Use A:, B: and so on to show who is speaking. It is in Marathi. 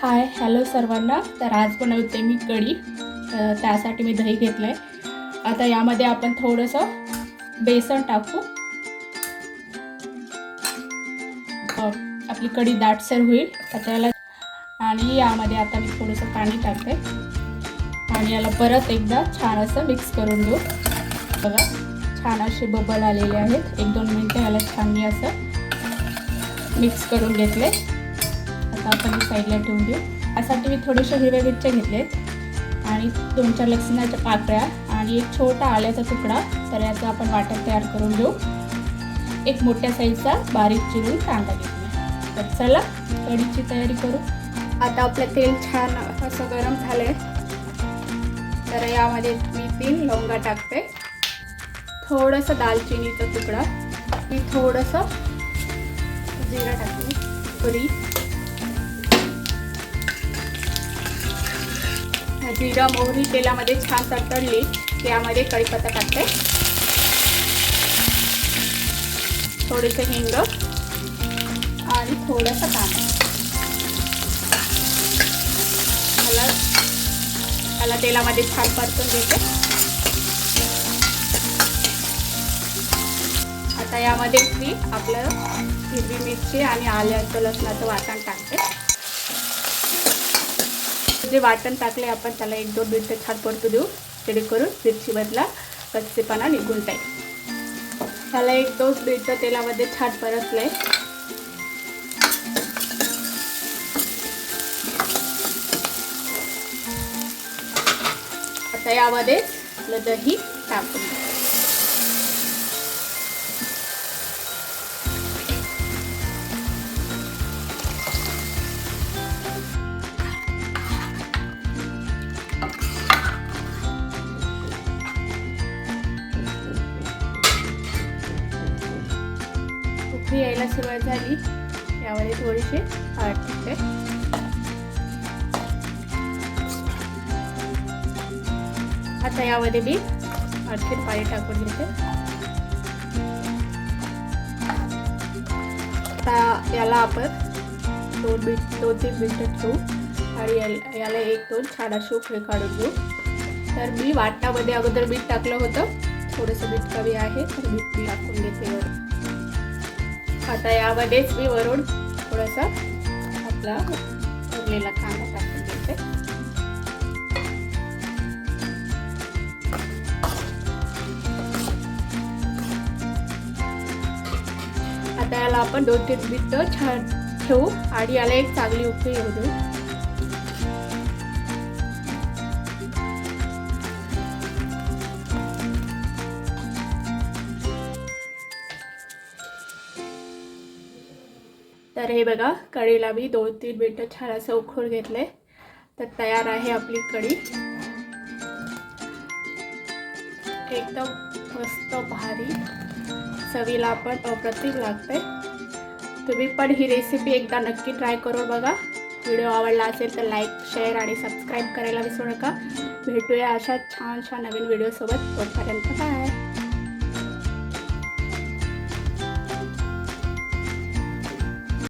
A: हाय हॅलो सर्वांना। तर आज बनवते मी कढी। त्यासाठी मी दही घेतलं आहे। आता यामध्ये आपण थोडंसं बेसन टाकू। आपली कढी दाटसर होईल त्याला। आणि यामध्ये आता मी थोडंसं पाणी टाकते आणि याला परत एकदा छान असं मिक्स करून घेऊ। बघा छान असे बबल आलेले आहेत। 1-2 मिनिटं याला छान मी असं मिक्स करून घेतले। आता आपण साईडला ठेवून देऊ। यासाठी मी थोडेसे हिरव्या मिरच्या घेतलेत आणि 2-4 लसणाच्या पाकळ्या आणि एक छोटा आल्याचा तुकडा। तर याचं आपण वाटण तयार करून घेऊ। एक मोठ्या साईजचा बारीक चिरून कांदा घेतला। तर चला कढीची तयारी करू। आता आपलं तेल छान असं गरम झालंय। तर यामध्ये मी 3 लवंगा टाकते, थोडंसं दालचिनीचा तुकडा, मी थोडंसं जिरा टाकते, पुरी जिरा मोहरी तेलामध्ये छान तडतडली की यामध्ये कढीपत्ता टाकते, थोडेसे हिंग आणि थोडासा कांदा। मला तेलामध्ये छान परतून घेते। आता यामध्ये मी आपलं हिरवी मिरची आणि आल्याचं लसणाचं वाटण टाकते। जे वाटण टाकले आपण त्याला 1-2 मिनिटं छान परतू देऊ, जेणेकरून मिरचीमधला कच्चेपणा निघून जाईल। त्याला 1-2 मिनिटं तेलामध्ये छान परतले। आता यामध्ये आपलं दही टाकून यायला सुरुवात झाली। यामध्ये थोडीशी हळद टाकते। आता यामध्ये मी आणखी पाणी टाकून घेते। आता याला आपण 2-3 मिनिटं ठेवू आणि याला 1-2 छान अशी उकळी काढून घेऊ। तर मी वाटणामध्ये अगोदर मीठ टाकलं होतं, थोडंसं मीठ कमी आहे तर मीठ टाकून घेते वरून। आता यामध्येच मी वरून थोडासा आपला उरलेला कांदा टाकून घेते। आता याला आपण 2-3 मिनिटं छान ठेवू आणि याला एक चांगली उकळी येऊ देऊ। तर हे बघा कढीला मी 2-3 मिनिटं छान असं उकळून घेतले। तर तयार आहे आपली कढी। एकदम मस्त भारी चवीला पण अप्रतिम लागते। तुम्ही पण ही रेसिपी एकदा नक्की ट्राय करून बघा। व्हिडिओ आवडला असेल तर लाईक, शेअर आणि सबस्क्राईब करायला विसरू नका। भेटूया अशा छान नवीन व्हिडिओ सोबत। तोपर्यंत बाय।